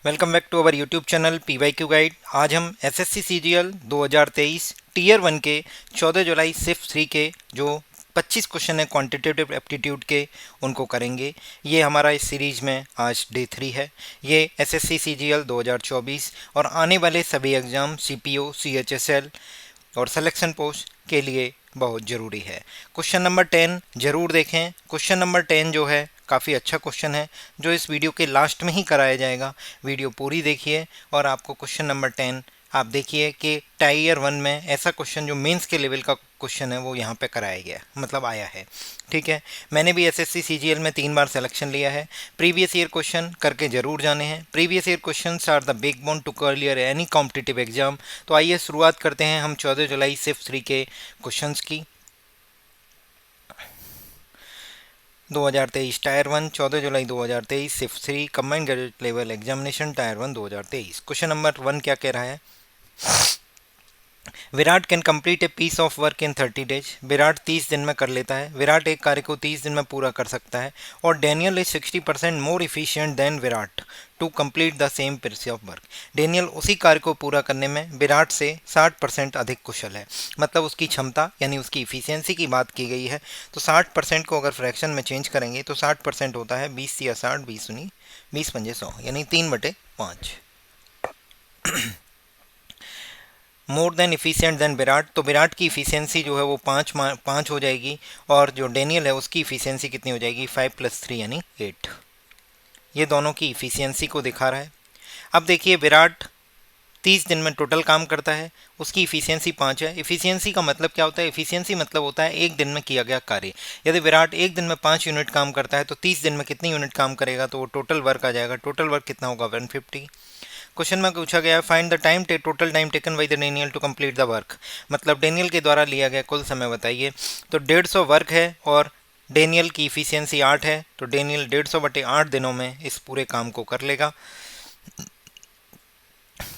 Welcome back to our YouTube channel PYQ guide. आज हम SSC CGL 2023 tier 1 के 14 जुलाई सिर्फ 3 के जो 25 क्वेश्चन है क्वांटिटेटिव एप्टीट्यूड के, उनको करेंगे। ये हमारा इस सीरीज में आज डे 3 है। ये SSC CGL 2024 और आने वाले सभी एग्जाम CPO, CHSL और सिलेक्शन पोस्ट के लिए बहुत ज़रूरी है। क्वेश्चन नंबर 10 ज़रूर देखें। क्वेश्चन नंबर 10 जो है काफ़ी अच्छा क्वेश्चन है, जो इस वीडियो के लास्ट में ही कराया जाएगा। वीडियो पूरी देखिए और आपको क्वेश्चन नंबर 10 आप देखिए कि टायर 1 में ऐसा क्वेश्चन जो मेंस के लेवल का क्वेश्चन है वो यहाँ पे कराया गया, मतलब आया है। ठीक है, मैंने भी SSC CGL में 3 बार सिलेक्शन लिया है। प्रीवियस ईयर क्वेश्चन करके ज़रूर जाने हैं। Previous year question are the backbone to clear any competitive exam. तो आइए शुरुआत करते हैं हम 14 जुलाई सिर्फ 3 के क्वेश्चंस की। 2023 टायर 1 14 जुलाई 2023 सिर्फ 3 combined graduate level examination tier 1 2023। Question number 1 क्या कह रहा है? Virat can complete a piece of work in 30 days. Virat 30 दिन में कर लेता है। विराट एक कार्य को 30 दिन में पूरा कर सकता है। और Daniel is 60% more efficient than Virat to complete the same piece of work. Daniel उसी कार्य को पूरा करने में विराट से 60% अधिक कुशल है। मतलब उसकी क्षमता यानी उसकी इफिशियंसी की बात की गई है। तो 60% को अगर फ्रैक्शन में चेंज करेंगे तो 60% होता है 20 या 60, 20 उन्नी 20 पंजे 100 यानी 3/5। More than efficient than Virat, तो विराट की इफिशियंसी जो है वो 5 हो जाएगी। और जो डेनियल है उसकी इफिशियंसी कितनी हो जाएगी? 5 + 3 यानी 8। ये दोनों की इफिशियंसी को दिखा रहा है। अब देखिए, विराट 30 दिन में टोटल काम करता है, उसकी इफिशियंसी 5 है। इफिशियंसी का मतलब क्या होता है? इफिशियंसी मतलब होता है एक दिन में किया गया कार्य। यदि विराट एक दिन में 5 यूनिट काम करता है तो 30 दिन में कितनी यूनिट काम करेगा? तो वो टोटल वर्क आ जाएगा। टोटल वर्क कितना होगा? 150। क्वेश्चन में पूछा गया है find the time total time taken by the Daniel to complete the work. मतलब डेनियल के द्वारा लिया गया कुल समय बताइए। तो 150 वर्क है और डेनियल की इफिशियंसी 8 है, तो डेनियल 150/8 दिनों में इस पूरे काम को कर लेगा।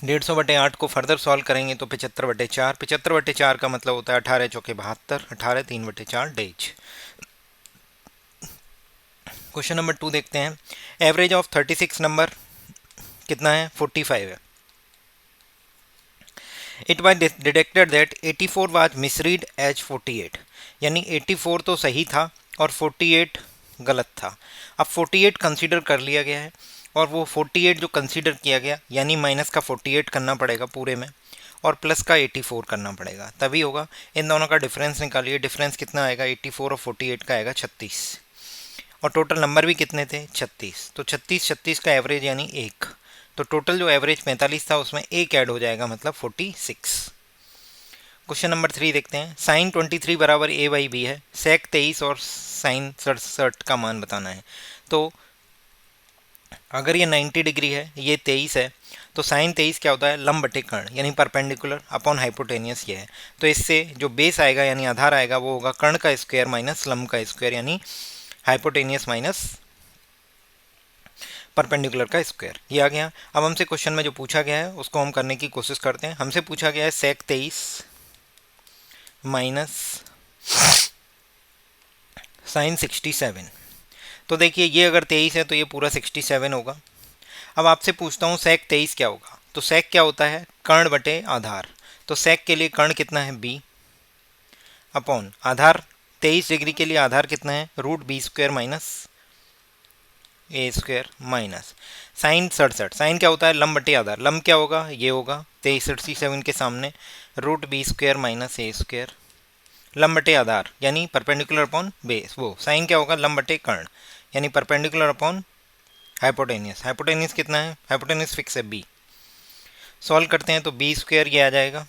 150/8 को फर्दर सॉल्व करेंगे तो 75/4। 75/4 का मतलब होता है 18 चौके 72, 18 3/4 डेज। क्वेश्चन नंबर 2 देखते हैं। एवरेज ऑफ 36 नंबर कितना है? 45 है। It was detected that 84 was misread as 48, यानी 84 तो सही था और 48 गलत था। अब 48 कंसीडर कर लिया गया है और वो 48 जो कंसीडर किया गया यानी माइनस का 48 करना पड़ेगा पूरे में और प्लस का 84 करना पड़ेगा, तभी होगा। इन दोनों का डिफरेंस निकालिए। डिफरेंस कितना आएगा? 84 और 48 का आएगा 36। और टोटल नंबर भी कितने थे? 36। तो 36 का एवरेज यानी 1। तो टोटल जो एवरेज 45 था उसमें 1 ऐड हो जाएगा, मतलब 46। क्वेश्चन नंबर 3 देखते हैं। साइन 23 बराबर A/B है। सेक 23 और साइन 67 का मान बताना है। तो अगर ये 90 डिग्री है, ये 23 है, तो साइन 23 क्या होता है? लंब बटे कर्ण यानी परपेंडिकुलर अपॉन हाइपोटेनियस ये है। तो इससे जो बेस आएगा यानी आधार आएगा वो होगा कर्ण का स्क्वायर माइनस लंब का स्क्वायर यानी हाइपोटेनियस माइनस परपेंडिकुलर का स्क्वायर। ये आ गया। अब हमसे क्वेश्चन में जो पूछा गया है उसको हम करने की कोशिश करते हैं। हमसे पूछा गया है सेक 23 माइनस साइन 67। तो देखिए, ये अगर 23 है तो ये पूरा 67 होगा। अब आपसे पूछता हूँ सेक 23 क्या होगा? तो सेक क्या होता है? कर्ण बटे आधार। तो सेक के लिए कर्ण कितना है? b अपॉन आधार 23 डिग्री के लिए आधार कितना है? √b² minus a² minus sign 67। Sign क्या होता है? लंब बटे आधार। लंब क्या होगा? ये होगा 23 के सामने √b² माइनस a²। लंब बटे आधार यानी परपेंडिकुलर अपॉन बेस। वो साइन क्या होगा? लंब बटे कर्ण यानी परपेंडिकुलर अपॉन हाइपोटेनियस। हाइपोटेनियस कितना है? हाइपोटेनियस फिक्स है b। सॉल्व करते हैं तो b² ये आ जाएगा।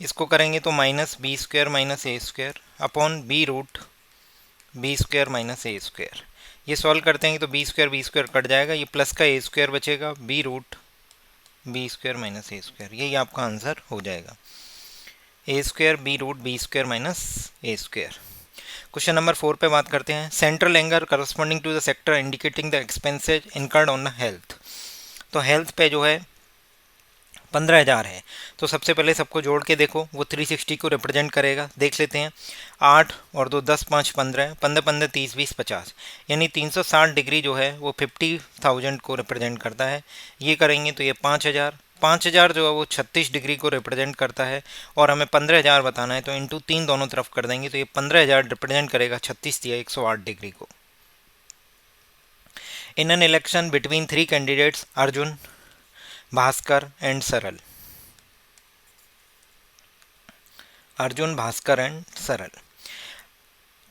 इसको करेंगे तो -b² minus a² upon b√b² minus a²। ये सॉल्व करते हैं तो b² कट जाएगा, ये प्लस का a² बचेगा, b√b² माइनस a²। यही आपका आंसर हो जाएगा, a² b√b² minus a²। Question number 4 पे बात करते हैं। Central angle corresponding to the sector indicating the expenses incurred on health. तो हेल्थ पे जो है 15,000 है। तो सबसे पहले सबको जोड़ के देखो, वो 360 को रिप्रेजेंट करेगा। देख लेते हैं, 8 और 2 10 5 15, 15 15 30 20 50, यानी 360 डिग्री जो है वो 50,000 को रिप्रेजेंट करता है। ये करेंगे तो ये 5,000, 5,000 जो है वो 36 डिग्री को रिप्रेजेंट करता है, और हमें 15,000 बताना है तो इंटू 3 दोनों तरफ कर देंगे, तो ये 15,000 रिप्रेजेंट करेगा 36 दिया 108 डिग्री को। In an election between 3 candidates Arjun, Bhaskar and सरल, अर्जुन, भास्कर एंड सरल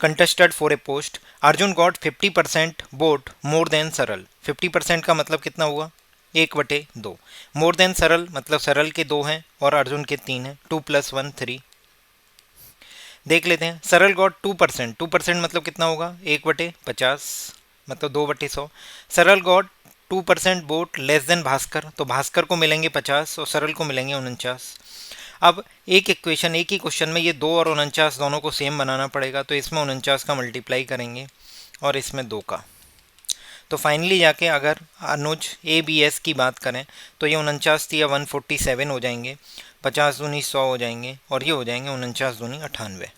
contested for a post, Arjun got 50% vote more than सरल। 50% का मतलब कितना हुआ, 1/2। मोर देन सरल मतलब सरल के 2 हैं और अर्जुन के 3 हैं, 2 + 1 3। देख लेते हैं, सरल गॉट 2%, 2% मतलब कितना होगा, 1/50 मतलब 2/100। सरल got 2% vote less than Bhaskar, तो भास्कर को मिलेंगे 50 और सरल को मिलेंगे 49। अब एक इक्वेशन, एक ही क्वेश्चन में ये 2 और 49 दोनों को सेम बनाना पड़ेगा, तो इसमें 49 का मल्टीप्लाई करेंगे और इसमें 2 का। तो फाइनली जाके अगर अनुज ABS की बात करें तो ये 49 या 147 हो जाएंगे, 50 दूनी 100 हो जाएंगे, और ये हो जाएंगे 49 दूनी 98।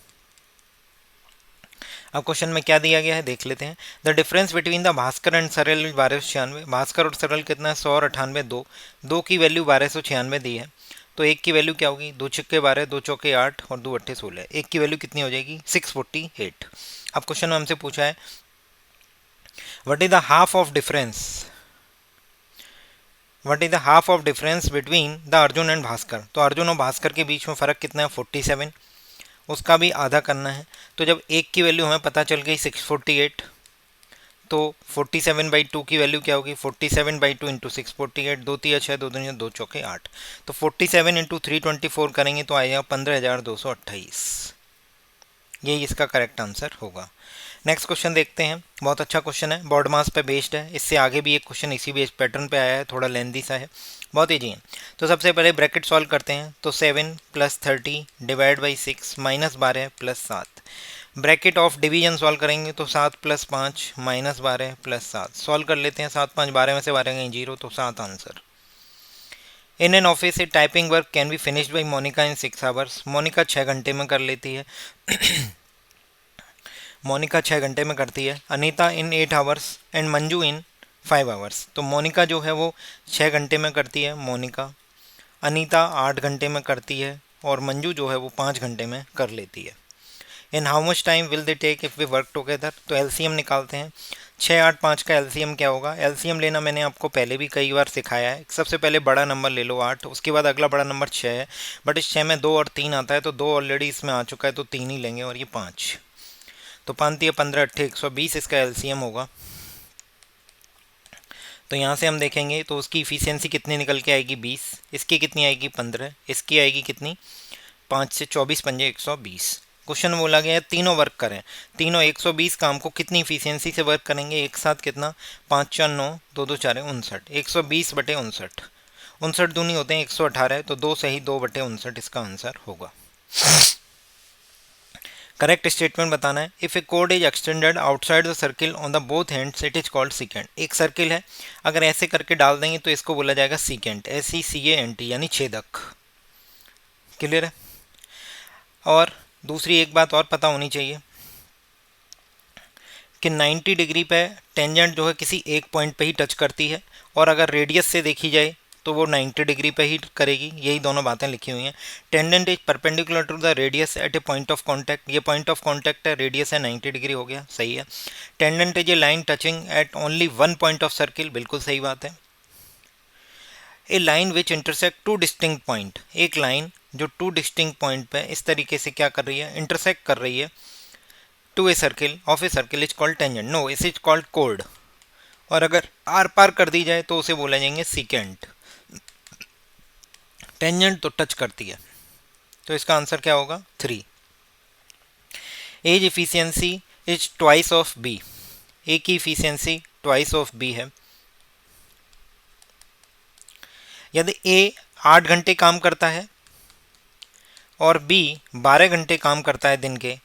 अब क्वेश्चन में क्या दिया गया है देख लेते हैं। The difference between the Bhaskar and सरल 1296। भास्कर और सरल कितना है, 100 और 98, 2। 2 की वैल्यू 1296 दी है, तो एक की वैल्यू क्या होगी, 2 छक्के 12, 2 चौके 8 और 2 अट्ठे 16। एक की वैल्यू कितनी हो जाएगी, 648। अब क्वेश्चन में हमसे पूछा है what is the half of difference, what is the half of difference between the Arjun and Bhaskar. तो अर्जुन और भास्कर के बीच में फ़र्क कितना है, 47, उसका भी आधा करना है। तो जब एक की वैल्यू हमें पता चल गई 648, तो 47/2 की वैल्यू क्या होगी, 47/2 इंटू 648, 2 तिया 6, 2 दुनिया 2 चौके 8। तो 47 इंटू 324 करेंगे तो आएगा 15,228। यही इसका करेक्ट आंसर होगा। नेक्स्ट क्वेश्चन देखते हैं, बहुत अच्छा क्वेश्चन है, बॉड मास पे बेस्ड है। इससे आगे भी एक क्वेश्चन इसी बेस्ड पैटर्न पे आया है, थोड़ा लेंदी सा है, बहुत ईजी है। तो सबसे पहले ब्रैकेट सॉल्व करते हैं, तो 7 + 30 divide by 6 -12 + 7। Bracket of division solve करेंगे तो 7 + 5 -12 + 7। सॉल्व कर लेते हैं, 7 5 12 में से 12 गई 0, तो 7 answer. In an office a typing work can be finished by Monica in 6 hours. Monica 6 घंटे में कर लेती है। मोनिका 6 घंटे में करती है। अनीता इन 8 hours and Manju in 5 hours. तो मोनिका जो है वो 6 घंटे में करती है, मोनिका। अनीता 8 घंटे में करती है और मंजू जो है वो 5 घंटे में कर लेती है। In how much time will they take if we work together. तो एलसीएम निकालते हैं। 6 8 5 का एलसीएम क्या होगा, एलसीएम लेना मैंने आपको पहले भी कई बार सिखाया है। सबसे पहले बड़ा नंबर ले लो 8, उसके बाद अगला बड़ा नंबर 6 है, बट इस 6 में 2 और 3 आता है, तो 2 ऑलरेडी इसमें आ चुका है, तो 3 ही लेंगे, और ये 5। तो 5 या 15 8 120 इसका एलसीएम होगा। तो यहाँ से हम देखेंगे तो उसकी इफिशियंसी कितनी निकल के आएगी, 20। इसकी कितनी आएगी, 15। इसकी आएगी कितनी, 5 से 24 पंजे 120। क्वेश्चन बोला गया है तीनों वर्क करें, तीनों 120 काम को कितनी इफिशियंसी से वर्क करेंगे एक साथ, कितना, 5 4 9, 2 2 4 59, 120/59। 59 दूनी होते हैं 118, तो 2 सही 2/59 इसका आंसर होगा। करेक्ट स्टेटमेंट बताना है। If A code is extended outside the circle on the both hands it is called secant. एक सर्किल है, अगर ऐसे करके डाल देंगे तो इसको बोला जाएगा सीकेंट, SECANT, यानी छेदक। क्लियर है। और दूसरी एक बात और पता होनी चाहिए कि 90 डिग्री पे टेंजेंट जो है किसी एक पॉइंट पे ही टच करती है, और अगर रेडियस से देखी जाए तो वो 90 डिग्री पे ही करेगी। यही दोनों बातें लिखी हुई हैं। Tangent is perpendicular to the radius at a point of contact. ये पॉइंट ऑफ कॉन्टैक्ट है, रेडियस है 90 डिग्री, हो गया, सही है। Tangent is a line touching at only one point of circle, बिल्कुल सही बात है। A line which intersect two distinct point, एक लाइन जो 2 डिस्टिंक्ट पॉइंट पे इस तरीके से क्या कर रही है, इंटरसेक्ट कर रही है to a circle of a circle is called tangent, no this is called कोड। और अगर आर पार कर दी जाए तो उसे बोला जाएंगे सीकेंट। टेंजेंट तो टच करती है, तो इसका आंसर क्या होगा, 3। A's efficiency is twice of B. A की इफिशियंसी ट्वाइस ऑफ बी है। यदि ए 8 घंटे काम करता है और बी 12 घंटे काम करता है दिन के,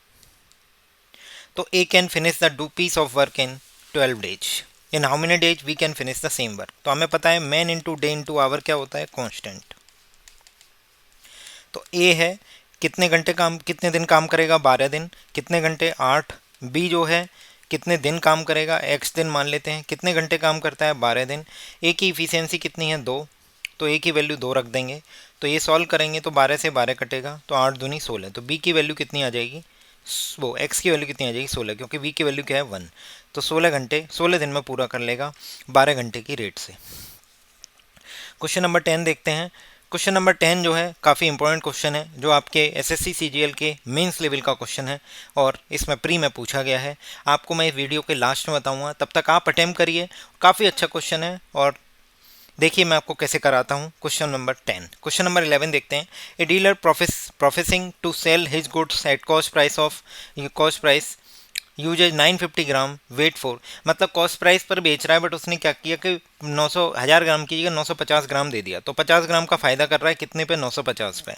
तो A can finish the do piece of work in 12 days. In how many days we can finish the same work. तो हमें पता है man into day into hour क्या होता है, कॉन्स्टेंट। तो ए है कितने दिन काम करेगा, 12 दिन, कितने घंटे 8। बी जो है कितने दिन काम करेगा, एक्स दिन मान लेते हैं, कितने घंटे काम करता है 12 दिन। ए की इफिशियंसी कितनी है 2, तो ए की वैल्यू 2 रख देंगे। तो ये सॉल्व करेंगे तो 12 से 12 कटेगा तो 8 दूनी 16। तो बी की वैल्यू कितनी आ जाएगी, वो एक्स की वैल्यू कितनी आ जाएगी 16, क्योंकि वी की वैल्यू क्या है 1। तो 16 दिन में पूरा कर लेगा 12 घंटे की रेट से। क्वेश्चन नंबर 10 देखते हैं। क्वेश्चन नंबर 10 जो है काफ़ी इंपॉर्टेंट क्वेश्चन है, जो आपके एसएससी सीजीएल के मेंस लेवल का क्वेश्चन है और इसमें प्री में पूछा गया है। आपको मैं वीडियो के लास्ट में बताऊंगा, तब तक आप अटेम्प्ट करिए। काफ़ी अच्छा क्वेश्चन है और देखिए मैं आपको कैसे कराता हूँ। Question number 10। क्वेश्चन नंबर 11 देखते हैं। A dealer professing to sell his goods at cost price uses 950 gram weight for, मतलब कॉस्ट प्राइस पर बेच रहा है, बट उसने क्या किया कि 1000 ग्राम की जगह 950 ग्राम दे दिया। तो 50 ग्राम का फ़ायदा कर रहा है कितने पे, 950 पे,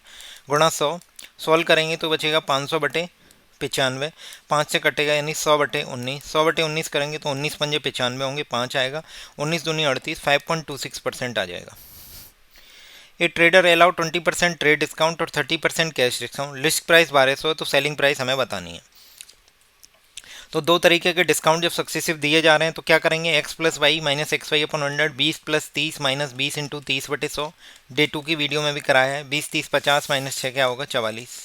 गुणा 100। सॉल्व करेंगे तो बचेगा 500/95, 5 से कटेगा यानी 100/19, 100/19 करेंगे तो 19 पंजे 95 होंगे, 5 आएगा, 19 दूनी 38, 5.26% आ जाएगा। ए ट्रेडर अलाउ 20% ट्रेड डिस्काउंट और 30% कैश डिस्काउंट। लिस्ट प्राइस 1200 है तो सेलिंग प्राइस हमें बतानी है। तो दो तरीके के डिस्काउंट जब सक्सेसिव दिए जा रहे हैं तो क्या करेंगे, X plus Y minus X Y upon 100, 20 + 30 minus 20 into 30/100। Day 2 की वीडियो में भी कराया है। 20 30 50 माइनस 6 क्या होगा 44।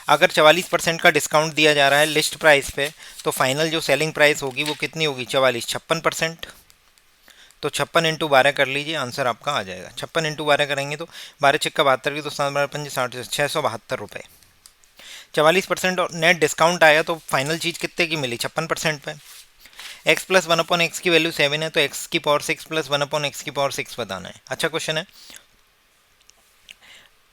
अगर 44% का डिस्काउंट दिया जा रहा है लिस्ट प्राइस पे, तो फाइनल जो सेलिंग प्राइस होगी वो कितनी होगी 44, 56%। तो 56 इंटू 12 कर लीजिए, आंसर आपका आ जाएगा। 56 इंटू 12 करेंगे तो 12 छिक्का 72 की, तो 7 60, 672 रुपये। 44% और नेट डिस्काउंट आया तो फाइनल चीज़ कितने की मिली 56% पे। x प्लस 1/x की वैल्यू 7 है तो x की पावर 6 प्लस 1/x की पावर 6 बताना है। अच्छा क्वेश्चन है।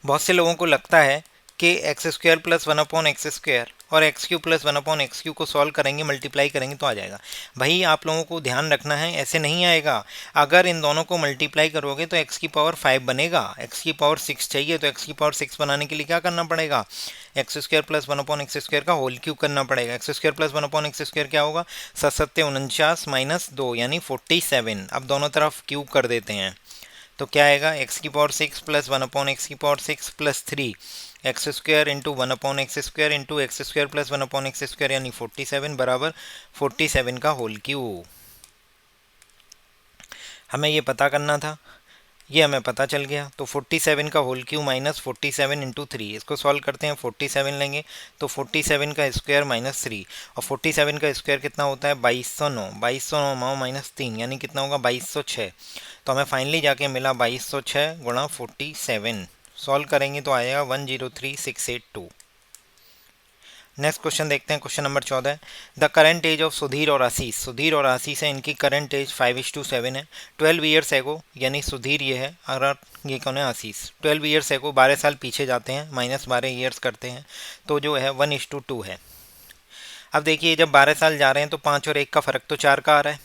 बहुत से लोगों को लगता है कि x² प्लस 1/x² और x³ प्लस 1/x³ को सॉल्व करेंगे, मल्टीप्लाई करेंगे तो आ जाएगा। भाई आप लोगों को ध्यान रखना है, ऐसे नहीं आएगा। अगर इन दोनों को मल्टीप्लाई करोगे तो x की पावर 5 बनेगा, x की पावर 6 चाहिए, तो x की पावर 6 बनाने के लिए क्या करना पड़ेगा, x² प्लस 1/x² का होल क्यूब करना पड़ेगा। x² प्लस 1/x² क्या होगा, 7 7 49 माइनस 2 यानी 47। अब दोनों तरफ क्यूब कर देते हैं तो क्या आएगा, x की पावर 6 प्लस 1/x की power 6 plus 3 x² into 1/x² into x² plus 1/x² यानी 47 बराबर 47 का होल क्यूब। हमें ये पता करना था, ये हमें पता चल गया। तो 47 का होल क्यूब माइनस 47 इंटू 3, इसको सॉल्व करते हैं। 47 लेंगे तो 47 का स्क्वायर माइनस 3, और 47 का स्क्वायर कितना होता है 2209, 2209 माइनस 3 यानी कितना होगा 2206। तो हमें फाइनली जाके मिला 2206 गुणा 47। सॉल्व करेंगे तो आएगा 103682। नेक्स्ट क्वेश्चन देखते हैं। Question number 14। The current age of Sudhir और आशीष, सुधीर और आशीष है, इनकी करंट एज 5:7 है। 12 ईयर्स एगो, यानी सुधीर ये है और ये कौन है आशीष। 12 ईयर्स एगो 12 साल पीछे जाते हैं, माइनस 12 ईयर्स करते हैं तो जो है 1:2 है। अब देखिए जब 12 साल जा रहे हैं तो 5 और 1 का फ़र्क तो 4 का आ रहा है,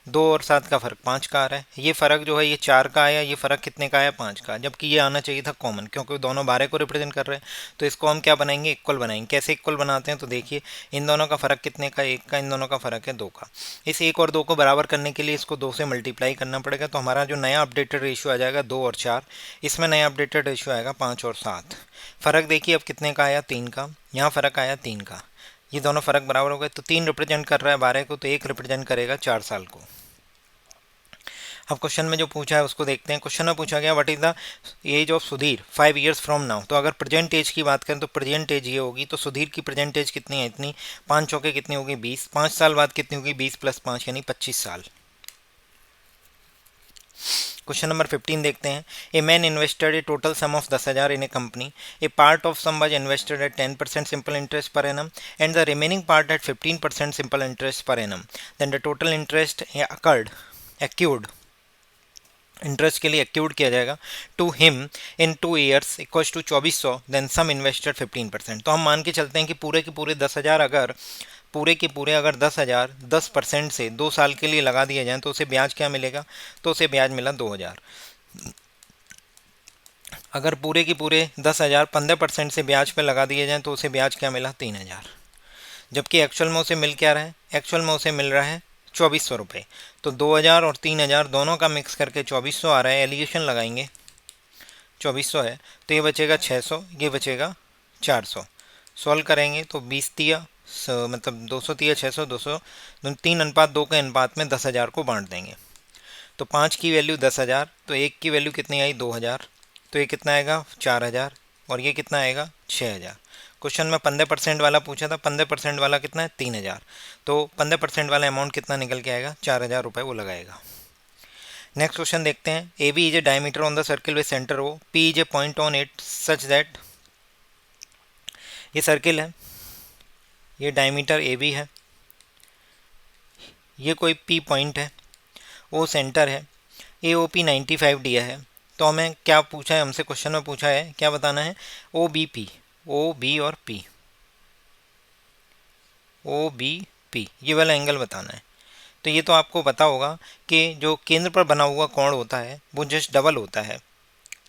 2 और 7 का फ़र्क 5 का आ रहा है। ये फ़र्क जो है ये 4 का आया, ये फ़र्क कितने का आया 5 का, जबकि ये आना चाहिए था कॉमन, क्योंकि दोनों 12 को रिप्रेजेंट कर रहे हैं। तो इसको हम क्या बनाएंगे, इक्वल बनाएंगे। कैसे इक्वल बनाते हैं, तो देखिए इन दोनों का फ़र्क कितने का 1 का, इन दोनों का फ़र्क है 2 का। इस 1 और 2 को बराबर करने के लिए इसको 2 से मल्टीप्लाई करना पड़ेगा। तो हमारा जो नया अपडेटेड रेशियो आ जाएगा 2 और 4, इसमें नया अपडेटेड रेशियो आएगा 5 और 7। फ़र्क देखिए अब कितने का आया 3 का, यहाँ फ़र्क आया 3 का, ये दोनों फ़र्क बराबर हो गए। तो 3 रिप्रेजेंट कर रहा है 12 को, तो 1 रिप्रेजेंट करेगा 4 साल को। अब क्वेश्चन में जो पूछा है उसको देखते हैं। क्वेश्चन में पूछा गया what is the age of Sudhir 5 years from now. तो अगर प्रेजेंट एज की बात करें तो प्रेजेंट एज ये होगी, तो सुधीर की प्रेजेंट एज कितनी है, इतनी। 5 चौके कितनी होगी 20, 5 साल बाद कितनी होगी 20 + 5 यानी 25 साल। क्वेश्चन नंबर 15 देखते हैं। A man invested a total sum of 10,000 in a company. A part of sum was invested at 10% simple interest per annum and the remaining part at 15% simple interest per annum. Then the total interest accrued interest के लिए accrued किया जाएगा to him in 2 years equal to 2400, then sum invested 15%। तो हम मान के चलते हैं कि पूरे के पूरे 10,000 अगर पूरे के पूरे अगर 10,000 10% से 2 साल के लिए लगा दिए जाएँ तो उसे ब्याज क्या मिलेगा, तो उसे ब्याज मिला 2,000। अगर पूरे के पूरे 10,000 15% से ब्याज पे लगा दिए जाएँ तो उसे ब्याज क्या मिला 3,000। जबकि एक्चुअल में उसे मिल क्या रहा है, एक्चुअल में उसे मिल रहा है 2400 रुपये। तो 2,000 और 3,000 दोनों का मिक्स करके 2400 आ रहा है। एलिगेशन लगाएंगे 2400 है, तो ये बचेगा 600, ये बचेगा 400। सॉल्व करेंगे तो 20 तिया मतलब 200 तिया 600, 200 3:2 के अनुपात में 10,000 को बांट देंगे। तो 5 की वैल्यू 10,000, तो 1 की वैल्यू कितनी आई 2,000, तो ये कितना आएगा 4,000, और ये कितना आएगा 6,000। क्वेश्चन में 15% वाला पूछा था, 15% वाला कितना है 3,000, तो 15% वाला अमाउंट कितना निकल के आएगा 4,000 रुपये वो लगाएगा। नेक्स्ट क्वेश्चन देखते हैं। A B is a diameter on the circle with centre O, P is a point on it such that, ये सर्किल है, ये डायमीटर ए बी है, ये कोई पी पॉइंट है, ओ सेंटर है, ए ओ पी 95 दिया है। तो हमें क्या पूछा है, हमसे क्वेश्चन में पूछा है क्या बताना है, O B P, O B और पी, ओ बी पी ये वाला एंगल बताना है। तो ये तो आपको पता होगा कि जो केंद्र पर बना हुआ कोण होता है वो जस्ट डबल होता है।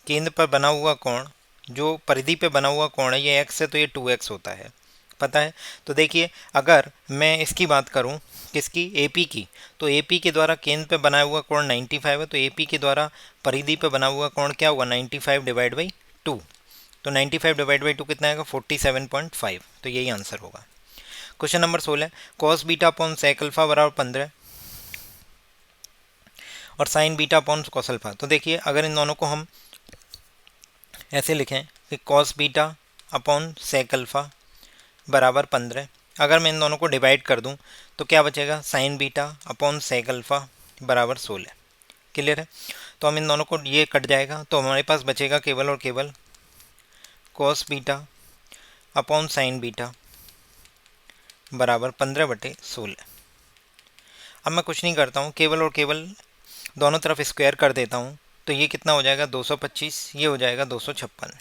केंद्र पर बना हुआ कोण, जो परिधि पे बना हुआ कोण है, ये x है तो ये 2x होता है, पता है। तो देखिए अगर मैं इसकी बात करूं, किसकी, AP की, तो AP के द्वारा केंद्र पे बनाया हुआ कोण 95 है, तो AP के द्वारा परिधि पे बना हुआ कोण क्या हुआ 95 डिवाइड बाई 2, तो 95 डिवाइड बाई 2 कितना आएगा 47.5, तो यही आंसर होगा। Question number 16, cos beta upon sec alpha बराबर 15 और sine beta upon cos alpha. तो देखिए अगर इन दोनों को हम ऐसे लिखें कि cos beta upon sec alpha बराबर 15, अगर मैं इन दोनों को डिवाइड कर दूं तो क्या बचेगा, sine beta upon sec alpha बराबर 16। क्लियर है। तो हम इन दोनों को, ये कट जाएगा तो हमारे पास बचेगा केवल और केवल cos beta upon sine beta बराबर 15/16। अब मैं कुछ नहीं करता हूँ, केवल और केवल दोनों तरफ स्क्वायर कर देता हूँ, तो ये कितना हो जाएगा 225, ये हो जाएगा 256,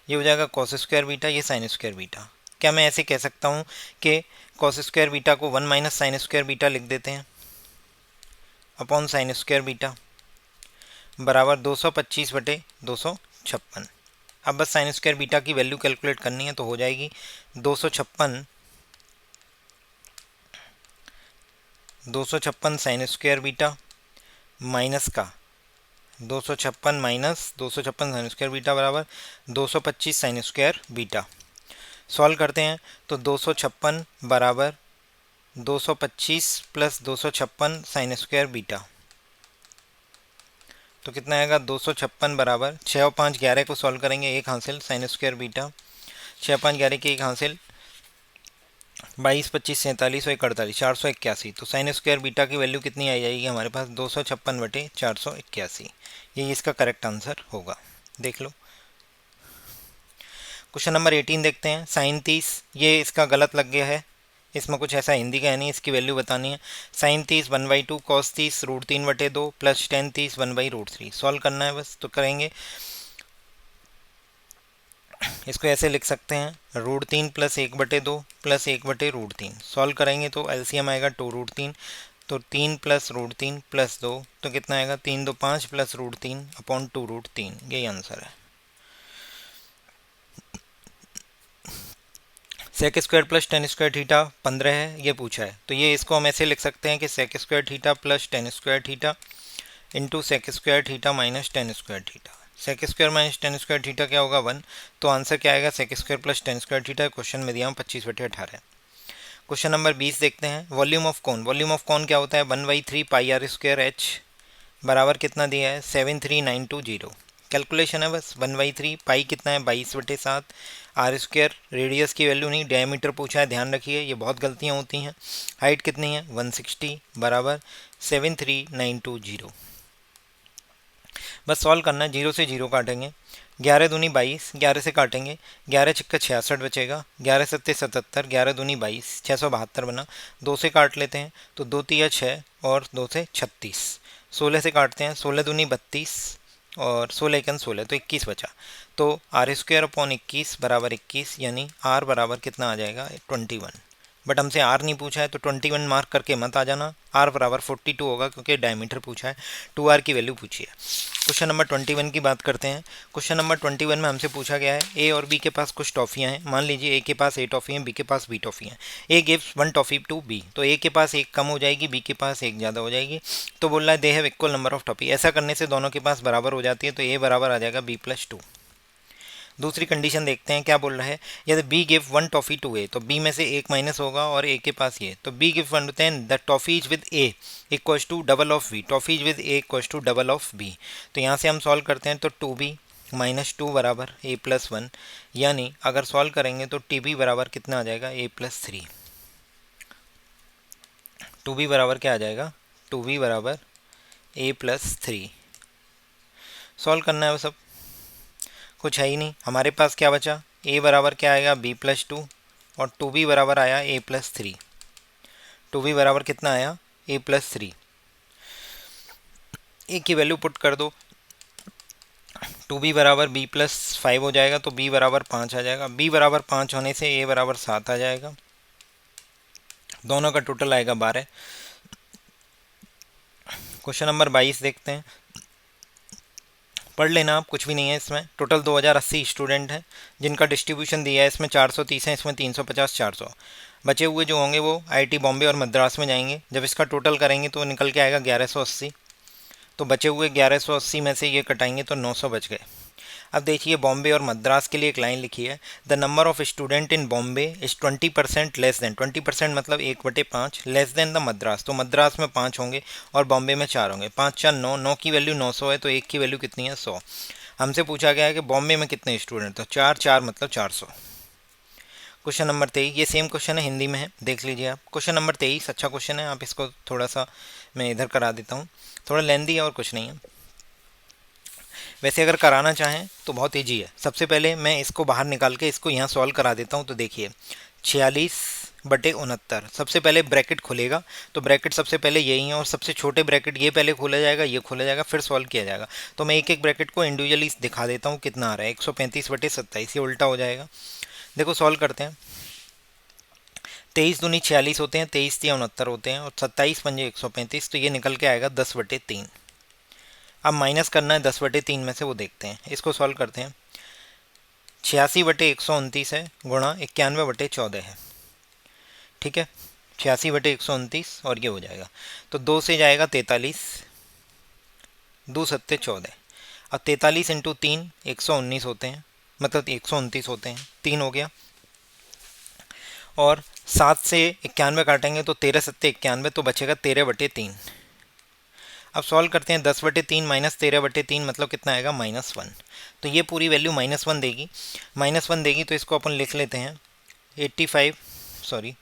ये हो जाएगा कॉस स्क्वायर बीटा, ये साइन स्क्वायर बीटा। क्या मैं ऐसे कह सकता हूँ कि कॉस स्क्वायर बीटा को 1 माइनस साइन स्क्वायर बीटा लिख देते हैं अपॉन साइन स्क्वायर बीटा बराबर 225/256। अब बस साइन स्क्वायर बीटा की वैल्यू कैलकुलेट करनी है, तो हो जाएगी 256 साइन स्क्वायर बीटा माइनस का 256 माइनस 256 साइन स्क्वायर बीटा बराबर 225 साइन स्क्वायर बीटा। सॉल्व करते हैं तो 256 बराबर 225 प्लस 256 साइन स्क्वायर बीटा, तो कितना आएगा 256 बराबर 6 और 5 11 को सॉल्व करेंगे, एक हासिल साइन स्क्वायर बीटा, 6 5 11 की एक हासिल 22 25 47 और 48 481। तो साइन स्क्वायर बीटा की वैल्यू कितनी आ जाएगी हमारे पास 256/481, ये इसका करेक्ट आंसर होगा। देख लो। क्वेश्चन नंबर 18 देखते हैं। साइन 30, ये इसका गलत लग गया है, इसमें कुछ ऐसा हिंदी का है नहीं, इसकी वैल्यू बतानी है। Sine 30 1/2, cos 30 √3/2 plus tan 30 1/√3। Solve करना है बस, तो करेंगे। इसको ऐसे लिख सकते हैं √3 प्लस 1/2 प्लस 1/√3। सॉल्व करेंगे तो एलसीएम आएगा 2√3, तो 3 प्लस √3 प्लस 2, तो कितना आएगा 3 2 5 प्लस √3 अपॉन 2√3, यही आंसर है। Sec square plus tan square theta 15 है, ये पूछा है, तो ये इसको हम ऐसे लिख सकते हैं कि sec square theta plus tan square theta into sec square theta minus tan square theta. Sec square minus tan square theta क्या होगा 1, तो आंसर क्या आएगा sec square plus tan square theta. Question में दिया हूँ 25/18। क्वेश्चन नंबर 20 देखते हैं। Volume of cone, volume of cone क्या होता है 1/3 पाई आर स्क्वायर एच बराबर कितना दिया है 73920। कैलकुलेशन है बस, 1/3 पाई कितना है 22/7, आर स्क्वायर रेडियस की वैल्यू नहीं, डायमीटर पूछा है, ध्यान रखिए ये बहुत गलतियाँ होती हैं। हाइट कितनी है 160 बराबर 73920। बस सॉल्व करना है, 0 से 0 काटेंगे, 11 दूनी 22, 11 से काटेंगे, 11 छक्का 66 बचेगा, 11 सत्ते 77, 11 दूनी 22, 672 बना। 2 से काट लेते हैं तो 2 तिया 6 और 2 से 36। 16 से काटते हैं, 16 दूनी 32 और 16 एकन 16, तो 21 बचा। तो आर स्क्वायर अपॉन 21 बराबर 21, यानी आर बराबर कितना आ जाएगा 21। बट हमसे आर नहीं पूछा है तो 21 मार्क करके मत आ जाना, आर बराबर 42 होगा क्योंकि डायमीटर पूछा है, 2r की वैल्यू पूछी है। क्वेश्चन नंबर 21 की बात करते हैं। क्वेश्चन नंबर 21 में हमसे पूछा गया है ए और बी के पास कुछ टॉफ़ियाँ हैं। मान लीजिए ए के पास ए टॉफ़ी हैं, बी के पास बी टॉफ़ी हैं। A gives one toffee to B, तो ए के पास एक कम हो जाएगी, बी के पास एक ज़्यादा हो जाएगी। तो बोल रहा है they have equal number of toffee. ऐसा करने से दोनों के पास बराबर हो जाती है, तो ए बराबर आ जाएगा बी प्लस टू। दूसरी कंडीशन देखते हैं क्या बोल रहा है। यदि B give one toffee to A, तो बी में से एक माइनस होगा और ए के पास ये, तो बी गिव वन होते हैं the toffee is with A equals to double of B, toffee is with A equals to double of B. तो यहाँ से हम सॉल्व करते हैं, तो टू बी माइनस टू बराबर ए प्लस वन, यानी अगर सॉल्व करेंगे तो टी बी बराबर कितना आ जाएगा ए प्लस थ्री। टू बी बराबर क्या आ जाएगा, टू बी बराबर ए प्लस थ्री। सॉल्व करना है वो सब, कुछ है ही नहीं। हमारे पास क्या बचा, ए बराबर क्या आएगा बी प्लस टू, और टू बी बराबर आया ए प्लस थ्री। टू बी बराबर कितना आया ए प्लस थ्री। ए की वैल्यू पुट कर दो, टू बी बराबर बी प्लस फाइव हो जाएगा, तो बी बराबर पाँच आ जाएगा। बी बराबर पाँच होने से ए बराबर सात आ जाएगा, दोनों का टोटल आएगा 12। क्वेश्चन नंबर 22 देखते हैं, पढ़ लेना आप, कुछ भी नहीं है इसमें। टोटल 2080 स्टूडेंट हैं जिनका डिस्ट्रीब्यूशन दिया है, इसमें 430 है, इसमें 350 400। बचे हुए जो होंगे वो आईआईटी बॉम्बे और मद्रास में जाएंगे। जब इसका टोटल करेंगे तो निकल के आएगा 1180। तो बचे हुए 1180 में से ये कटाएंगे तो 900 बच गए। अब देखिए बॉम्बे और मद्रास के लिए एक लाइन लिखी है, the number of student in Bombay is 20% less than, 20% मतलब 1/5 लेस देन द मद्रास। तो मद्रास में 5 होंगे और बॉम्बे में 4 होंगे। 5 4 9, 9 की वैल्यू 900 है, तो 1 की वैल्यू कितनी है 100। हमसे पूछा गया है कि बॉम्बे में कितने स्टूडेंट, तो 4 4 मतलब 400। क्वेश्चन नंबर 23, ये सेम क्वेश्चन है, हिंदी में है, देख लीजिए आप। क्वेश्चन नंबर 23 अच्छा क्वेश्चन है, आप इसको थोड़ा सा मैं इधर करा देता हूँ, थोड़ा लेंदी है और कुछ नहीं है। वैसे अगर कराना चाहें तो बहुत ईजी है। सबसे पहले मैं इसको बाहर निकाल के इसको यहाँ सॉल्व करा देता हूँ। तो देखिए 46/69, सबसे पहले ब्रैकेट खुलेगा, तो ब्रैकेट सबसे पहले यही है और सबसे छोटे ब्रैकेट ये पहले खोला जाएगा, ये खोला जाएगा, फिर सॉल्व किया जाएगा। तो मैं एक एक ब्रैकेट को इंडिविजुअली दिखा देता हूँ कितना आ रहा है। 135/27, ये उल्टा हो जाएगा। देखो सॉल्व करते हैं। 23 दूनी 46 होते हैं, 23 तिया 69 होते हैं, और 27 पंजे 135, तो ये निकल के आएगा 10/3। अब माइनस करना है 10/3 में से, वो देखते हैं, इसको सॉल्व करते हैं। 86/129 है गुणा 91/14 है, ठीक है। 86/129 और ये हो जाएगा, तो 2 से जाएगा 43, 2 सत्ते 14, अब 43 इंटू 3 119 होते हैं, मतलब 129 होते हैं, 3 हो गया। और 7 से 91 काटेंगे तो 13 सत्ते 91, तो बचेगा 13/3। अब सॉल्व करते हैं, 10/3 माइनस 13/3 मतलब कितना आएगा -1। तो ये पूरी वैल्यू -1 देगी, -1 देगी, तो इसको अपन लिख लेते हैं 85, सॉरी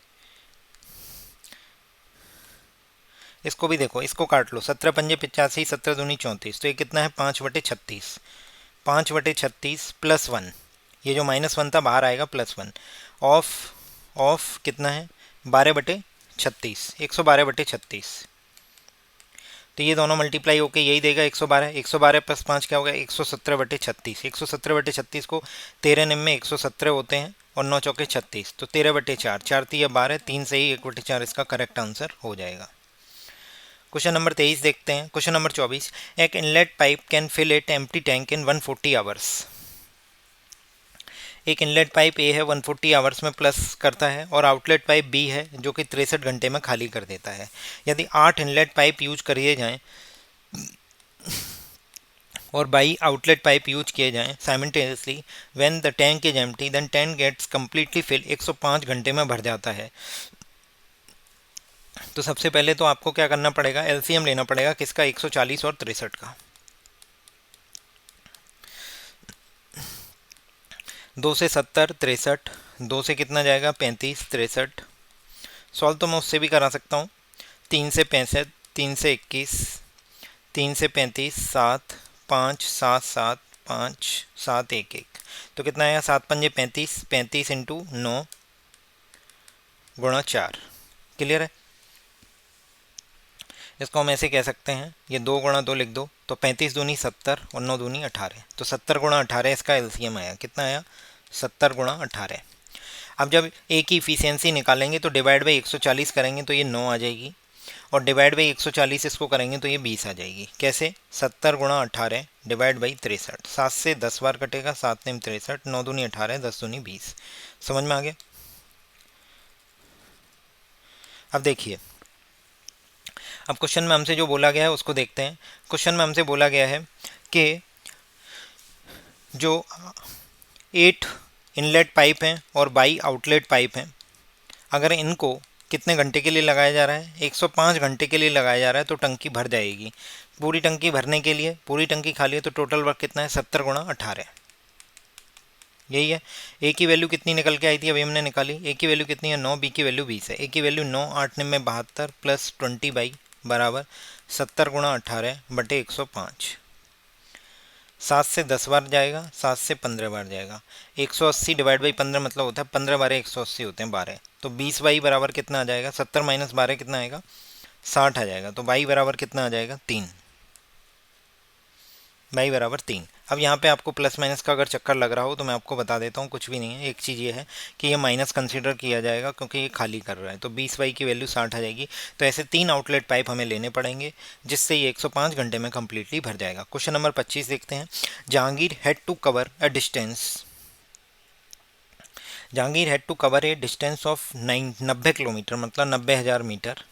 इसको भी देखो, इसको काट लो, 17 पंजे 85, 17 दूनी 34, तो ये कितना है 5/36, 5/36 प्लस 1, ये जो -1 था बाहर आएगा +1, ऑफ कितना है 12/36, 112/36। तो ये दोनों मल्टीप्लाई होकर यही देगा 112, 112 प्लस 5 क्या होगा 117/36, 117/36 को 13 निम में 117 होते हैं और 9 चौके 36, तो 13/4, 4 3 12, 3 से ही 1/4 इसका करेक्ट आंसर हो जाएगा। क्वेश्चन नंबर 23 देखते हैं। क्वेश्चन नंबर 24, एक inlet pipe can fill it empty tank in 140 hours. एक इनलेट पाइप ए है 140 आवर्स में प्लस करता है, और आउटलेट पाइप बी है जो कि 63 घंटे में खाली कर देता है। यदि 8 इनलेट पाइप यूज करिए जाएं और 22 आउटलेट पाइप यूज किए जाएं simultaneously when the tank is empty, then tank gets completely fill, 105 घंटे में भर जाता है। तो सबसे पहले तो आपको क्या करना पड़ेगा, एलसीएम लेना पड़ेगा किसका, 140 और 63 का। 2 से 70 63, 2 से कितना जाएगा 35 63, सॉल्व तो मैं उससे भी करा सकता हूँ। 3 से 65, 3 से 21, 3 से 35 7, 5 7 7, 5 7 1 1, तो कितना आएगा 7 पंजे 35, 35 इंटू 9 गुणा 4। क्लियर है। इसको हम ऐसे कह सकते हैं, ये 2 गुणा 2 लिख दो, तो 35 दूनी 70 और 9 दूनी 18, तो 70 गुणा 18 इसका एलसीएम आया, कितना आया 70 गुणा 18। अब जब ए की इफिशियंसी निकालेंगे तो डिवाइड बाई 140 करेंगे तो ये 9 आ जाएगी, और डिवाइड बाई 140 इसको करेंगे तो ये 20 आ जाएगी। कैसे? 70 गुणा 18 डिवाइड बाई 63। 7 से 10 बार कटेगा, 7 9 63, 9 दूनी 18, 10 दूनी 20। समझ में आ गया? अब देखिए, अब क्वेश्चन में हमसे जो बोला गया है उसको देखते हैं। क्वेश्चन में हमसे बोला गया है कि जो 8 इनलेट पाइप हैं और 22 आउटलेट पाइप हैं, अगर इनको कितने घंटे के लिए लगाया जा रहा है? 105 घंटे के लिए लगाया जा रहा है, तो टंकी भर जाएगी। पूरी टंकी भरने के लिए, पूरी टंकी खाली है तो टोटल वर्क कितना है? 70 गुणा 18, यही है। ए की वैल्यू कितनी निकल के आई थी? अभी हमने निकाली। ए की वैल्यू कितनी है? 9, बी की वैल्यू 20 है। ए की वैल्यू 9, 8 में 72 प्लस 20 बाई बराबर 70 गुणा 18 बटे 105। 7 से 10 बार जाएगा, 7 से 15 बार जाएगा। 180 डिवाइड बाई 15 मतलब होता है 15 बारह 180 होते हैं 12। तो 20 बाई बराबर कितना आ जाएगा? 70 माइनस 12 कितना आएगा? 60 आ जाएगा। तो बाई बराबर कितना आ जाएगा? 3। बाई बराबर 3। अब यहाँ पे आपको प्लस माइनस का अगर चक्कर लग रहा हो तो मैं आपको बता देता हूँ, कुछ भी नहीं है। एक चीज़ ये है कि ये माइनस कंसीडर किया जाएगा क्योंकि ये खाली कर रहा है। तो 20 बाई की वैल्यू 60 आ जाएगी। तो ऐसे 3 आउटलेट पाइप हमें लेने पड़ेंगे जिससे ये 105 घंटे में कम्प्लीटली भर जाएगा। क्वेश्चन नंबर 25 देखते हैं। Jahangir had to cover a distance, Jahangir had to cover a distance of 90 kilometre, मतलब 90,000 मीटर।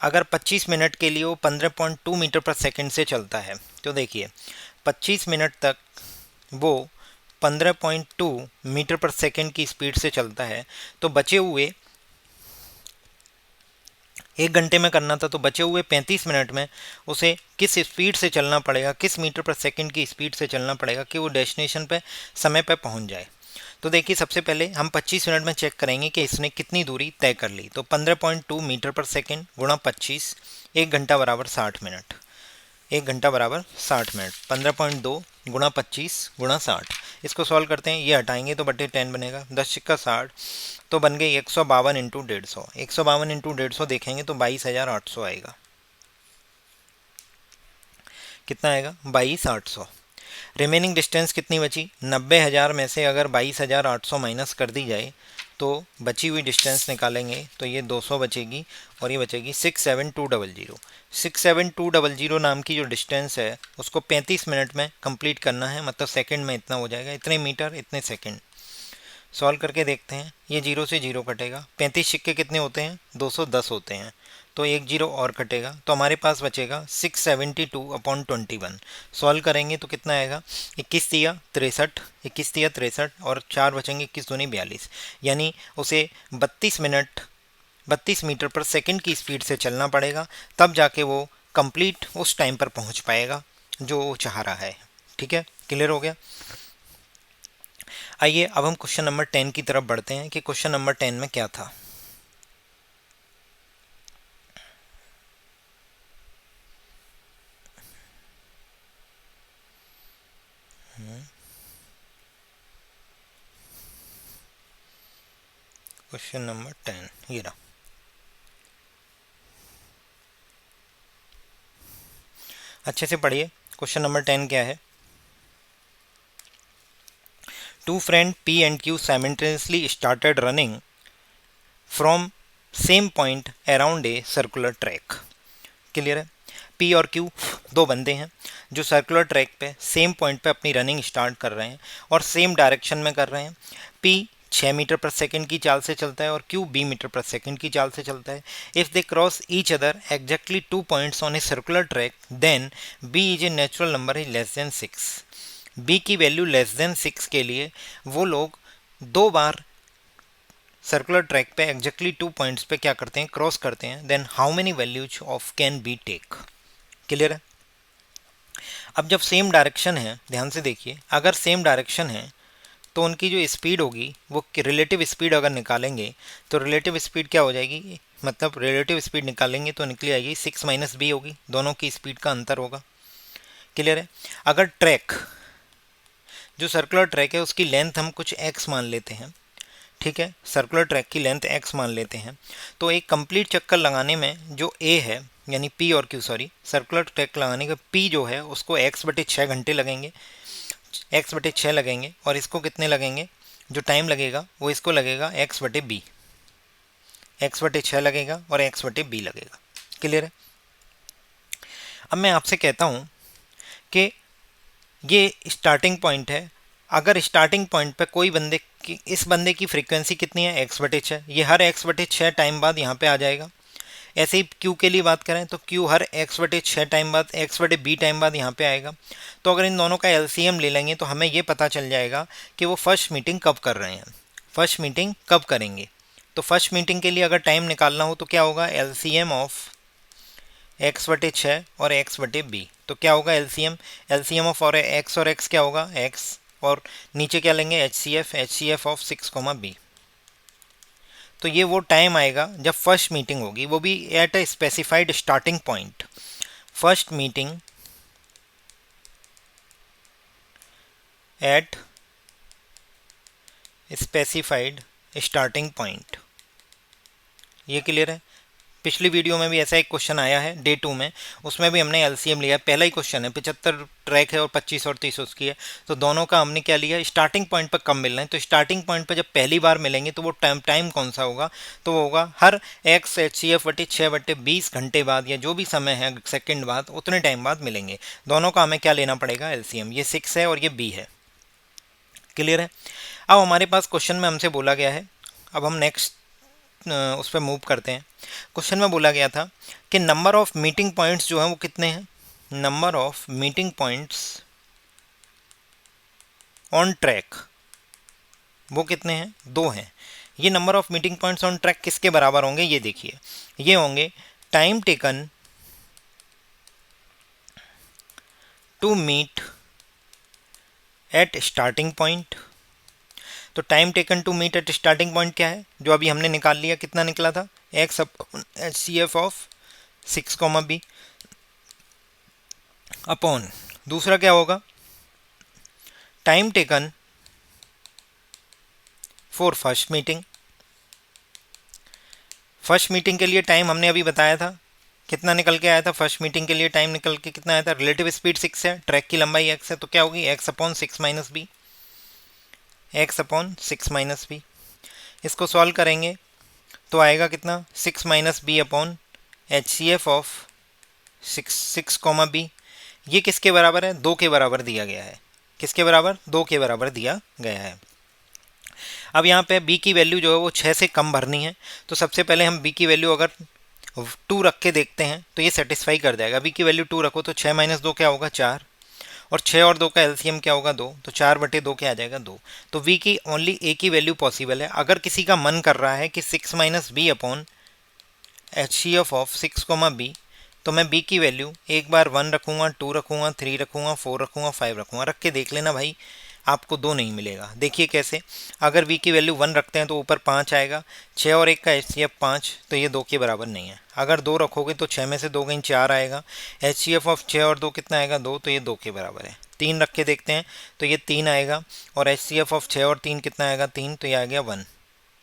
अगर 25 मिनट के लिए वो 15.2 मीटर पर सेकंड से चलता है, तो देखिए 25 मिनट तक वो 15.2 मीटर पर सेकंड की स्पीड से चलता है, तो बचे हुए 1 घंटे में करना था, तो बचे हुए 35 मिनट में उसे किस स्पीड से चलना पड़ेगा, किस मीटर पर सेकंड की स्पीड से चलना पड़ेगा कि वो डेस्टिनेशन पे समय पे पहुंच जाए। तो देखिए, सबसे पहले हम 25 मिनट में चेक करेंगे कि इसने कितनी दूरी तय कर ली। तो 15.2 मीटर पर सेकंड गुणा 25, 1 घंटा बराबर 60 मिनट। 1 घंटा बराबर 60 मिनट। 15.2 गुणा 25 गुणा 60, इसको सॉल्व करते हैं। ये हटाएंगे तो बटे 10 बनेगा, 10 छिक्का 60, तो बन गई 152 इंटू 150। 152 इंटू 150 देखेंगे तो 22,800 आएगा। कितना आएगा? 22,800। रिमेनिंग डिस्टेंस कितनी बची? 90,000 में से अगर 22,800 माइनस कर दी जाए तो बची हुई डिस्टेंस निकालेंगे तो ये 200 बचेगी और ये बचेगी 67200। 67200 नाम की जो डिस्टेंस है उसको 35 मिनट में कंप्लीट करना है, मतलब सेकंड में इतना हो जाएगा, इतने मीटर इतने सेकंड। सॉल्व करके देखते हैं। ये 0 से 0 कटेगा। 35 सिक्के कितने होते हैं? 210 होते हैं। तो एक 0 और कटेगा, तो हमारे पास बचेगा 672/21। सॉल्व करेंगे तो कितना आएगा? 21 तिया 63, 21 तिया 63 और 4 बचेंगे, 21 दूनी 42। यानी उसे 32 मीटर पर सेकंड की स्पीड से चलना पड़ेगा, तब जाके वो कंप्लीट उस टाइम पर पहुंच पाएगा जो वो चाह रहा है। ठीक है, क्लियर हो गया? आइए अब हम क्वेश्चन नंबर 10 की तरफ बढ़ते हैं कि क्वेश्चन नंबर 10 में क्या था। क्वेश्चन नंबर 10 ये रहा। अच्छे से पढ़िए। क्वेश्चन नंबर 10 क्या है? Two friends P and Q simultaneously started running from same point around a circular track. Clear है? P और Q दो बंदे हैं जो सर्कुलर ट्रैक पे सेम पॉइंट पे अपनी रनिंग स्टार्ट कर रहे हैं और सेम डायरेक्शन में कर रहे हैं। P 6 मीटर पर सेकंड की चाल से चलता है और Q 20 मीटर पर सेकंड की चाल से चलता है। If they cross each other exactly 2 points on a circular track then B is a natural number is less than 6। B की वैल्यू लेस देन 6 के लिए वो लोग 2 बार सर्कुलर ट्रैक पे एग्जैक्टली 2 पॉइंट्स पे क्या करते हैं? क्रॉस करते हैं। Then how many values of can be take? Clear है? अब जब सेम डायरेक्शन है, ध्यान से देखिए, अगर सेम डायरेक्शन है तो उनकी जो स्पीड होगी वो रिलेटिव स्पीड अगर निकालेंगे तो रिलेटिव स्पीड क्या हो जाएगी? मतलब रिलेटिव स्पीड निकालेंगे तो निकली आएगी 6 माइनस बी होगी, दोनों की स्पीड का अंतर होगा। क्लियर है? अगर ट्रैक, जो सर्कुलर ट्रैक है उसकी लेंथ हम कुछ x मान लेते हैं, ठीक है, सर्कुलर ट्रैक की लेंथ x मान लेते हैं, तो एक कंप्लीट चक्कर लगाने में जो a है यानी p और q, सॉरी, सर्कुलर ट्रैक लगाने का p जो है उसको x/6 घंटे लगेंगे, x/6 लगेंगे, और इसको कितने लगेंगे? जो टाइम लगेगा वो इसको लगेगा x/b। x/6 लगेगा और x/b लगेगा। क्लियर है? अब मैं आपसे कहता हूँ कि ये स्टार्टिंग पॉइंट है। अगर स्टार्टिंग पॉइंट पे कोई बंदे की, इस बंदे की फ्रीक्वेंसी कितनी है, x/6, ये हर x/6 टाइम बाद यहाँ पे आ जाएगा। ऐसे ही Q के लिए बात करें तो Q हर x/6 टाइम बाद, x/b टाइम बाद यहाँ पे आएगा। तो अगर इन दोनों का LCM ले लेंगे तो हमें ये पता चल जाएगा कि वो फर्स्ट मीटिंग कब कर रहे हैं, फर्स्ट मीटिंग कब करेंगे। तो फर्स्ट मीटिंग के लिए अगर टाइम निकालना हो तो क्या होगा, LCM ऑफ x/6 और x/b। तो क्या होगा LCM ऑफ और x क्या होगा, x, और नीचे क्या लेंगे, HCF ऑफ 6, b। तो ये वो टाइम आएगा जब फर्स्ट मीटिंग होगी, वो भी at a specified starting point. First meeting at specified starting point. ये क्लियर है? पिछली वीडियो में भी ऐसा एक क्वेश्चन आया है डे 2 में, उसमें भी हमने LCM लिया। पहला ही क्वेश्चन है, 75 ट्रैक है और 25 और 30 उसकी है। तो दोनों का हमने क्या लिया, स्टार्टिंग पॉइंट पर कब मिलना है। तो स्टार्टिंग पॉइंट पर जब पहली बार मिलेंगे तो वो टाइम कौन सा होगा, तो वो होगा हर x HCF/6/20 घंटे बाद, या जो भी समय है सेकेंड बाद, उतने टाइम बाद मिलेंगे। दोनों का हमें क्या लेना पड़ेगा, LCM। ये 6 है और ये b है। क्लियर है? अब हमारे पास क्वेश्चन में हमसे बोला गया है, अब हम नेक्स्ट उस पर मूव करते हैं। क्वेश्चन में बोला गया था कि नंबर ऑफ मीटिंग पॉइंट्स जो हैं वो कितने हैं, number of meeting points on track वो कितने हैं, 2 हैं। ये number of meeting points on track किसके बराबर होंगे, ये देखिए, ये होंगे time taken to meet at starting point. तो time taken to meet at starting point क्या है, जो अभी हमने निकाल लिया, कितना निकला था, x HCF of 6, b upon, दूसरा क्या होगा, time taken for first meeting. First meeting के लिए टाइम हमने अभी बताया था, कितना निकल के आया था, फर्स्ट मीटिंग के लिए टाइम निकल के कितना आया था, रिलेटिव स्पीड 6 है, ट्रैक की लंबाई x है, तो क्या होगी, x/6 - b, x/6 - b। इसको सॉल्व करेंगे तो आएगा कितना, 6 - b upon HCF of 6, b। ये किसके बराबर है, 2 के बराबर दिया गया है। किसके बराबर, 2 के बराबर दिया गया है। अब यहाँ पे b की वैल्यू जो है वो 6 से कम भरनी है। तो सबसे पहले हम b की वैल्यू अगर 2 रख के देखते हैं तो ये सेटिस्फाई कर जाएगा। b की वैल्यू 2 रखो तो 6 - 2 क्या होगा, 4, और 6 और 2 का LCM क्या होगा, 2, तो 4/2 क्या आ जाएगा, 2। तो v की ओनली a की वैल्यू पॉसिबल है। अगर किसी का मन कर रहा है कि 6 - b upon HCF of 6, b, तो मैं b की वैल्यू एक बार 1 रखूँगा, 2 रखूँगा, 3 रखूँगा, 4 रखूँगा, 5 रखूँगा। रख के देख लेना भाई, आपको 2 नहीं मिलेगा। देखिए कैसे, अगर v की वैल्यू 1 रखते हैं तो ऊपर 5 आएगा, 6 और 1 का HCF 5, तो ये 2 के बराबर नहीं है। अगर 2 रखोगे तो 6 में से 2 गई 4 आएगा, HCF ऑफ 6 और 2 कितना आएगा, 2, तो ये 2 के बराबर है। 3 रख के देखते हैं तो ये 3 आएगा, और HCF ऑफ 6 और 3 कितना आएगा, 3, तो ये आ गया 1,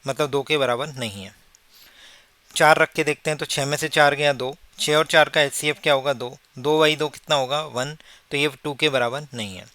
मतलब 2 के बराबर नहीं है। 4 रख के देखते हैं तो 6 में से 4 गया 2, 6 और 4 का HCF क्या होगा, 2, 2/2 कितना होगा, 1, तो ये 2 के बराबर नहीं है।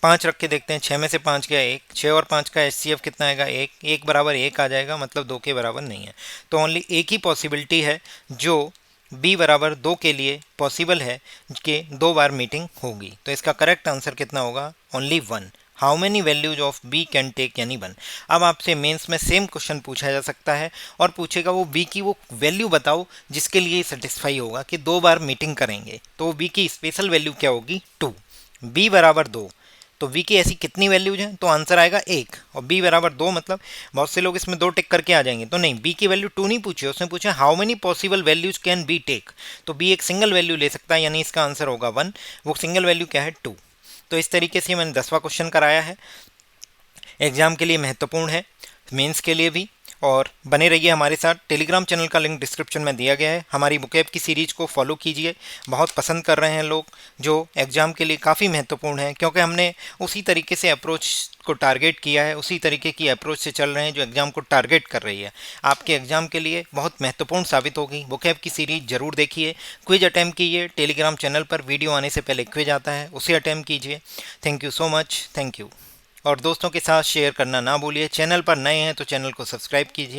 5 रख के देखते हैं, 6 में से 5 गया 1, 6 और 5 का HCF कितना आएगा, 1, 1 बराबर 1 आ जाएगा, मतलब 2 के बराबर नहीं है। तो ओनली एक ही पॉसिबिलिटी है जो b बराबर 2 के लिए पॉसिबल है कि 2 बार मीटिंग होगी। तो इसका करेक्ट आंसर कितना होगा, only 1। How many values of b can take, यानी 1। अब आपसे मेंस में सेम क्वेश्चन पूछा जा सकता है और पूछेगा वो b की वो वैल्यू बताओ जिसके लिए सेटिस्फाई होगा कि 2 बार मीटिंग करेंगे। तो b की स्पेशल वैल्यू क्या होगी, 2। b बराबर 2, तो v की ऐसी कितनी वैल्यूज हैं, तो आंसर आएगा 1, और b बराबर 2, मतलब बहुत से लोग इसमें 2 टिक करके आ जाएंगे। तो नहीं, b की वैल्यू 2 नहीं पूछी, उसने पूछा how many possible values can b take. तो b एक सिंगल वैल्यू ले सकता है, यानी इसका आंसर होगा 1। वो सिंगल वैल्यू क्या है, 2। तो इस तरीके से मैंने 10वां क्वेश्चन कराया है। एग्जाम के लिए महत्वपूर्ण है, मेंस के लिए भी। और बने रहिए हमारे साथ। टेलीग्राम चैनल का लिंक डिस्क्रिप्शन में दिया गया है। हमारी बुकैब की सीरीज को फॉलो कीजिए, बहुत पसंद कर रहे हैं लोग, जो एग्ज़ाम के लिए काफ़ी महत्वपूर्ण है, क्योंकि हमने उसी तरीके से अप्रोच को टारगेट किया है, उसी तरीके की अप्रोच से चल रहे हैं जो एग्ज़ाम को टारगेट कर रही है। आपके एग्ज़ाम के लिए बहुत महत्वपूर्ण साबित होगी। बुकैब की सीरीज जरूर देखिए, क्विज अटैम्प्ट कीजिए। टेलीग्राम चैनल पर वीडियो आने से पहले क्विज आता है, उसे अटैम्प्ट कीजिए। Thank you so much, thank you. और दोस्तों के साथ शेयर करना ना भूलिए। चैनल पर नए हैं तो चैनल को सब्सक्राइब कीजिए।